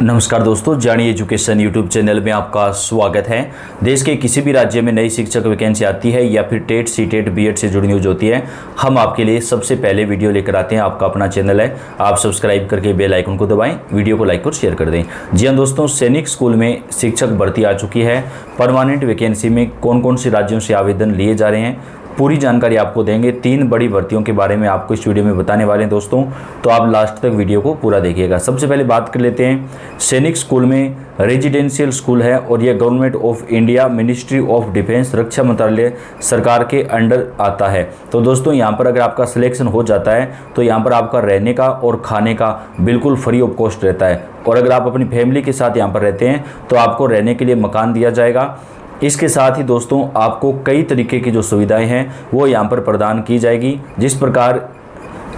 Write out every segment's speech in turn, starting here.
नमस्कार दोस्तों, जानिए एजुकेशन यूट्यूब चैनल में आपका स्वागत है। देश के किसी भी राज्य में नई शिक्षक वैकेंसी आती है या फिर टेट सीटेट बीएड से जुड़ी न्यूज होती है, हम आपके लिए सबसे पहले वीडियो लेकर आते हैं। आपका अपना चैनल है, आप सब्सक्राइब करके बेल आइकन को दबाएं, वीडियो को लाइक और शेयर कर दें। जी हाँ दोस्तों, सैनिक स्कूल में शिक्षक भर्ती आ चुकी है। परमानेंट वैकेंसी में कौन कौन से राज्यों से आवेदन लिए जा रहे हैं, पूरी जानकारी आपको देंगे। 3 बड़ी भर्तियों के बारे में आपको इस वीडियो में बताने वाले हैं दोस्तों, तो आप लास्ट तक वीडियो को पूरा देखिएगा। सबसे पहले बात कर लेते हैं, सैनिक स्कूल में रेजिडेंशियल स्कूल है और यह government of India, ministry of defence, रक्षा मंत्रालय सरकार के अंडर आता है। तो दोस्तों यहाँ पर अगर आपका सिलेक्शन हो जाता है तो यहाँ पर आपका रहने का और खाने का बिल्कुल फ्री ऑफ कॉस्ट रहता है। और अगर आप अपनी फैमिली के साथ यहाँ पर रहते हैं तो आपको रहने के लिए मकान दिया जाएगा। इसके साथ ही दोस्तों आपको कई तरीके की जो सुविधाएं हैं वो यहाँ पर प्रदान की जाएगी। जिस प्रकार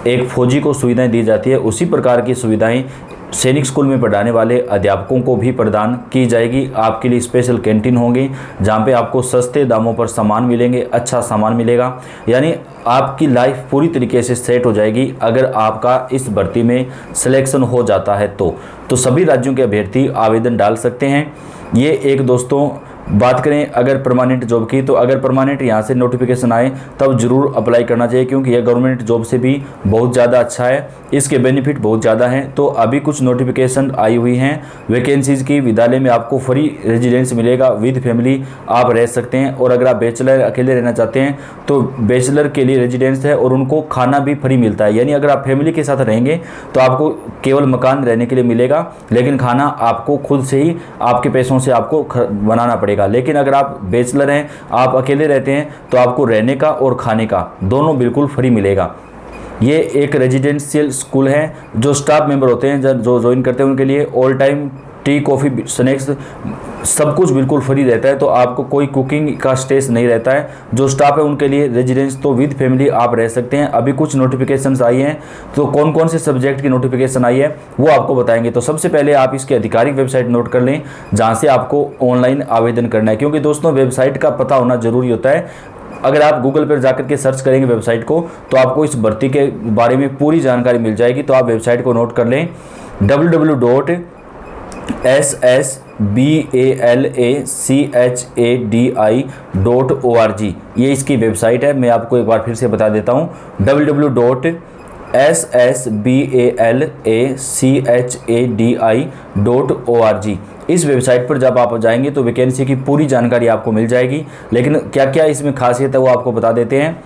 एक फौजी को सुविधाएं दी जाती है, उसी प्रकार की सुविधाएं सैनिक स्कूल में पढ़ाने वाले अध्यापकों को भी प्रदान की जाएगी। आपके लिए स्पेशल कैंटीन होंगी जहाँ पे आपको सस्ते दामों पर सामान मिलेंगे, अच्छा सामान मिलेगा। यानी आपकी लाइफ पूरी तरीके से सेट हो जाएगी अगर आपका इस भर्ती में सिलेक्शन हो जाता है तो सभी राज्यों के अभ्यर्थी आवेदन डाल सकते हैं। ये एक दोस्तों बात करें अगर परमानेंट जॉब की, तो अगर परमानेंट यहाँ से नोटिफिकेशन आए तब जरूर अप्लाई करना चाहिए, क्योंकि यह गवर्नमेंट जॉब से भी बहुत ज़्यादा अच्छा है, इसके बेनिफिट बहुत ज़्यादा हैं। तो अभी कुछ नोटिफिकेशन आई हुई हैं वैकेंसीज़ की। विद्यालय में आपको फ्री रेजिडेंस मिलेगा, विद फैमिली आप रह सकते हैं। और अगर आप बैचलर अकेले रहना चाहते हैं तो बैचलर के लिए रेजिडेंस है और उनको खाना भी फ्री मिलता है। यानी अगर आप फैमिली के साथ रहेंगे तो आपको केवल मकान रहने के लिए मिलेगा, लेकिन खाना आपको खुद से ही आपके पैसों से आपको बनाना पड़ेगा। लेकिन अगर आप बैचलर हैं, आप अकेले रहते हैं, तो आपको रहने का और खाने का दोनों बिल्कुल फ्री मिलेगा। ये एक रेजिडेंशियल स्कूल है। जो स्टाफ मेंबर होते हैं, जो ज्वाइन करते हैं, उनके लिए all time T, coffee, snacks सब कुछ बिल्कुल फ्री रहता है। तो आपको कोई कुकिंग का स्ट्रेस नहीं रहता है। जो स्टाफ है उनके लिए रेजिडेंस तो विद फैमिली आप रह सकते हैं। अभी कुछ नोटिफिकेशंस आई हैं, तो कौन कौन से सब्जेक्ट की नोटिफिकेशन आई है वो आपको बताएंगे। तो सबसे पहले आप इसकी आधिकारिक वेबसाइट नोट कर लें जहाँ से आपको ऑनलाइन आवेदन करना है, क्योंकि दोस्तों वेबसाइट का पता होना जरूरी होता है। अगर आप गूगल पर जाकर के सर्च करेंगे वेबसाइट को तो आपको इस भर्ती के बारे में पूरी जानकारी मिल जाएगी। तो आप वेबसाइट को नोट कर लें, www.ssbalachadi.org ये इसकी वेबसाइट है। मैं आपको एक बार फिर से बता देता हूँ, www.ssbalachadi.org। इस वेबसाइट पर जब आप जाएंगे तो वैकेंसी की पूरी जानकारी आपको मिल जाएगी। लेकिन क्या क्या इसमें खासियत है वो आपको बता देते हैं।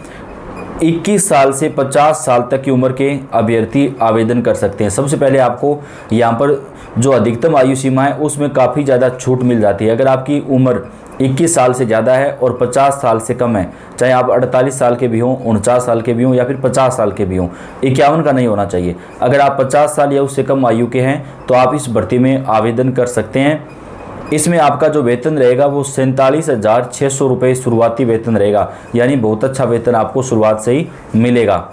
21 साल से 50 साल तक की उम्र के अभ्यर्थी आवेदन कर सकते हैं। सबसे पहले आपको यहाँ पर जो अधिकतम आयु सीमा है उसमें काफ़ी ज़्यादा छूट मिल जाती है। अगर आपकी उम्र 21 साल से ज़्यादा है और 50 साल से कम है, चाहे आप 48 साल के भी हों, 49 साल के भी हों या फिर 50 साल के भी हों, 51 का नहीं होना चाहिए। अगर आप 50 साल या उससे कम आयु के हैं तो आप इस भर्ती में आवेदन कर सकते हैं। इसमें आपका जो वेतन रहेगा वो 47,600 रुपये शुरुआती वेतन रहेगा। यानी बहुत अच्छा वेतन आपको शुरुआत से ही मिलेगा।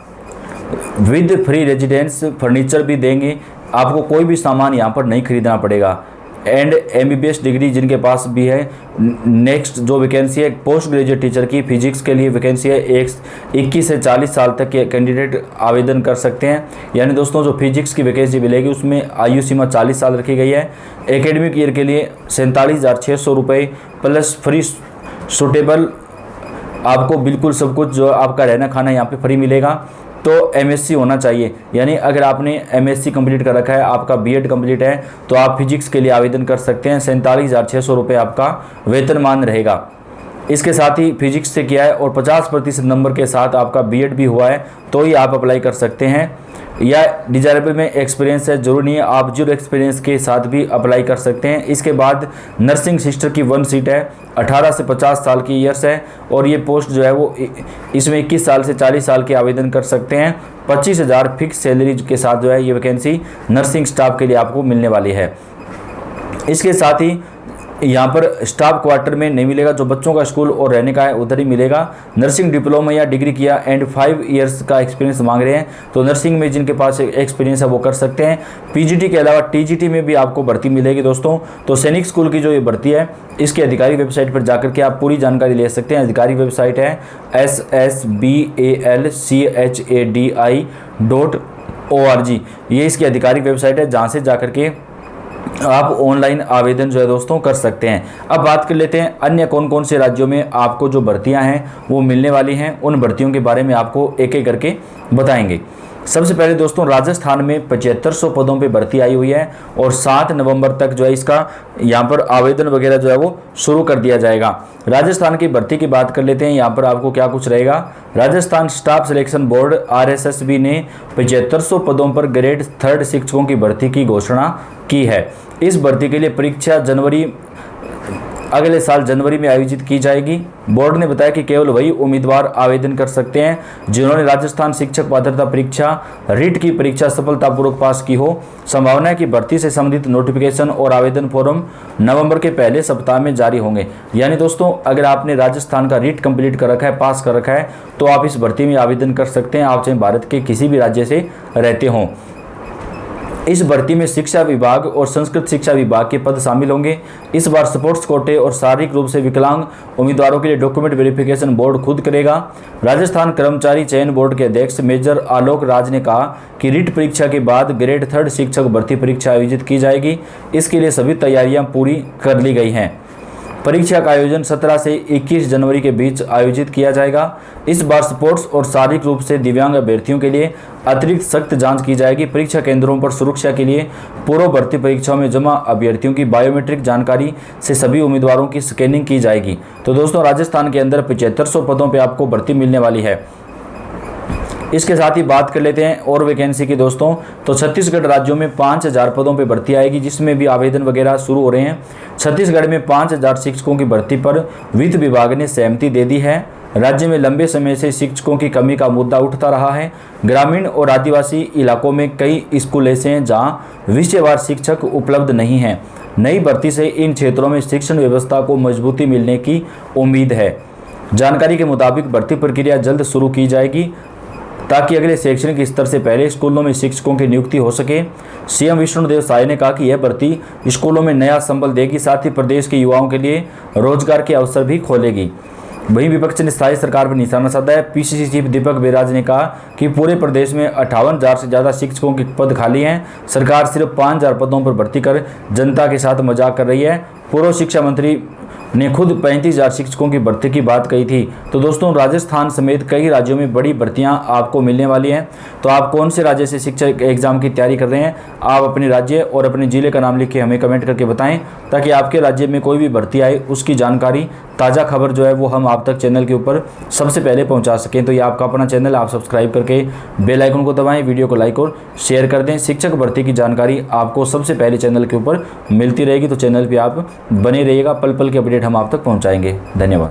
विद फ्री रेजिडेंस फर्नीचर भी देंगे, आपको कोई भी सामान यहाँ पर नहीं खरीदना पड़ेगा। एंड MBBS डिग्री जिनके पास भी है। नेक्स्ट जो वैकेंसी है पोस्ट ग्रेजुएट टीचर की, फिजिक्स के लिए वैकेंसी है। 21 से 40 साल तक के कैंडिडेट आवेदन कर सकते हैं। यानी दोस्तों जो फिजिक्स की वैकेंसी मिलेगी उसमें आयु सीमा 40 साल रखी गई है। एकेडमिक ईयर के लिए 47,600 रुपये प्लस फ्री सूटेबल, आपको बिल्कुल सब कुछ जो आपका रहना खाना यहाँ पे फ्री मिलेगा। तो MSc होना चाहिए, यानी अगर आपने MSc कंप्लीट कर रखा है, आपका BEd कंप्लीट है, तो आप फिजिक्स के लिए आवेदन कर सकते हैं। 47,600 रुपये आपका वेतनमान रहेगा। इसके साथ ही फिजिक्स से किया है और 50% नंबर के साथ आपका BEd भी हुआ है तो ही आप अप्लाई कर सकते हैं। या डिजायरेबल में एक्सपीरियंस है, जरूरी नहीं है, आप जीरो एक्सपीरियंस के साथ भी अप्लाई कर सकते हैं। इसके बाद नर्सिंग सिस्टर की 1 सीट है, 18 से 50 साल की ईयर्स है और ये पोस्ट जो है वो इसमें 21 साल से 40 साल के आवेदन कर सकते हैं। 25,000 फिक्स सैलरी के साथ जो है ये वैकेंसी नर्सिंग स्टाफ के लिए आपको मिलने वाली है। इसके साथ ही यहाँ पर स्टाफ क्वार्टर में नहीं मिलेगा, जो बच्चों का स्कूल और रहने का है उधर ही मिलेगा। नर्सिंग डिप्लोमा या डिग्री किया एंड 5 इयर्स का एक्सपीरियंस मांग रहे हैं, तो नर्सिंग में जिनके पास एक्सपीरियंस है वो कर सकते हैं। PGT के अलावा TGT में भी आपको भर्ती मिलेगी दोस्तों। तो सैनिक स्कूल की जो ये भर्ती है इसकी आधिकारिक वेबसाइट पर जाकर के आप पूरी जानकारी ले सकते हैं। आधिकारिक वेबसाइट है ssbalachadi.org, ये इसकी आधिकारिक वेबसाइट है जहाँ से जाकर के आप ऑनलाइन आवेदन जो है दोस्तों कर सकते हैं। अब बात कर लेते हैं अन्य कौन कौन से राज्यों में आपको जो भर्तियां हैं वो मिलने वाली हैं। उन भर्तियों के बारे में आपको एक एक करके बताएंगे। सबसे पहले दोस्तों राजस्थान में 7500 पदों पे भर्ती आई हुई है और 7 नवंबर तक जो है इसका यहाँ पर आवेदन वगैरह जो है वो शुरू कर दिया जाएगा। राजस्थान की भर्ती की बात कर लेते हैं। यहाँ पर आपको क्या कुछ रहेगा। Rajasthan staff selection board RSSB ने 7500 पदों पर ग्रेड 3 शिक्षकों की भर्ती की घोषणा की है। इस भर्ती के लिए परीक्षा अगले साल जनवरी में आयोजित की जाएगी। बोर्ड ने बताया कि केवल वही उम्मीदवार आवेदन कर सकते हैं जिन्होंने राजस्थान शिक्षक पात्रता परीक्षा रिट की परीक्षा सफलतापूर्वक पास की हो। संभावना है कि भर्ती से संबंधित नोटिफिकेशन और आवेदन फॉर्म नवंबर के पहले सप्ताह में जारी होंगे। यानी दोस्तों अगर आपने राजस्थान का रिट कंप्लीट कर रखा है, पास कर रखा है, तो आप इस भर्ती में आवेदन कर सकते हैं, आप चाहे भारत के किसी भी राज्य से रहते हों। इस भर्ती में शिक्षा विभाग और संस्कृत शिक्षा विभाग के पद शामिल होंगे। इस बार स्पोर्ट्स कोटे और शारीरिक रूप से विकलांग उम्मीदवारों के लिए डॉक्यूमेंट वेरिफिकेशन बोर्ड खुद करेगा। राजस्थान कर्मचारी चयन बोर्ड के अध्यक्ष मेजर आलोक राज ने कहा कि रिट परीक्षा के बाद ग्रेड 3 शिक्षक भर्ती परीक्षा आयोजित की जाएगी। इसके लिए सभी तैयारियां पूरी कर ली गई हैं। परीक्षा का आयोजन 17 से 21 जनवरी के बीच आयोजित किया जाएगा। इस बार स्पोर्ट्स और शारीरिक रूप से दिव्यांग अभ्यर्थियों के लिए अतिरिक्त सख्त जांच की जाएगी। परीक्षा केंद्रों पर सुरक्षा के लिए पूर्व भर्ती परीक्षाओं में जमा अभ्यर्थियों की बायोमेट्रिक जानकारी से सभी उम्मीदवारों की स्कैनिंग की जाएगी। तो दोस्तों राजस्थान के अंदर 7500 पदों पर आपको भर्ती मिलने वाली है। इसके साथ ही बात कर लेते हैं और वैकेंसी की दोस्तों। तो छत्तीसगढ़ राज्यों में 5000 पदों पे भर्ती आएगी, जिसमें भी आवेदन वगैरह शुरू हो रहे हैं। छत्तीसगढ़ में 5000 शिक्षकों की भर्ती पर वित्त विभाग ने सहमति दे दी है। राज्य में लंबे समय से शिक्षकों की कमी का मुद्दा उठता रहा है। ग्रामीण और आदिवासी इलाकों में कई स्कूल ऐसे हैं जहाँ विषयवार शिक्षक उपलब्ध नहीं हैं। नई भर्ती से इन क्षेत्रों में शिक्षण व्यवस्था को मजबूती मिलने की उम्मीद है। जानकारी के मुताबिक भर्ती प्रक्रिया जल्द शुरू की जाएगी ताकि अगले शैक्षणिक स्तर से पहले स्कूलों में शिक्षकों की नियुक्ति हो सके। सीएम विष्णुदेव साय ने कहा कि यह भर्ती स्कूलों में नया संबल देगी, साथ ही प्रदेश के युवाओं के लिए रोजगार के अवसर भी खोलेगी। वहीं विपक्ष ने स्थायी सरकार पर निशाना साधा है। पीसीसी चीफ दीपक बेराज ने कहा कि पूरे प्रदेश में 58,000 से ज़्यादा शिक्षकों के पद खाली हैं। सरकार सिर्फ 5,000 पदों पर भर्ती कर जनता के साथ मजाक कर रही है। पूर्व शिक्षा मंत्री ने खुद 35,000 शिक्षकों की भर्ती की बात कही थी। तो दोस्तों राजस्थान समेत कई राज्यों में बड़ी भर्तियां आपको मिलने वाली हैं। तो आप कौन से राज्य से शिक्षक एग्जाम की तैयारी कर रहे हैं, आप अपने राज्य और अपने जिले का नाम लिख के हमें कमेंट करके बताएं, ताकि आपके राज्य में कोई भी भर्ती आए उसकी जानकारी, ताज़ा खबर जो है वो हम आप तक चैनल के ऊपर सबसे पहले पहुँचा सकें। तो ये आपका अपना चैनल, आप सब्सक्राइब करके बेल आइकन को दबाएँ, वीडियो को लाइक और शेयर कर दें। शिक्षक भर्ती की जानकारी आपको सबसे पहले चैनल के ऊपर मिलती रहेगी। तो चैनल पर आप बने रहिएगा, पल पल के अपडेट हम आप तक पहुंचाएंगे। धन्यवाद।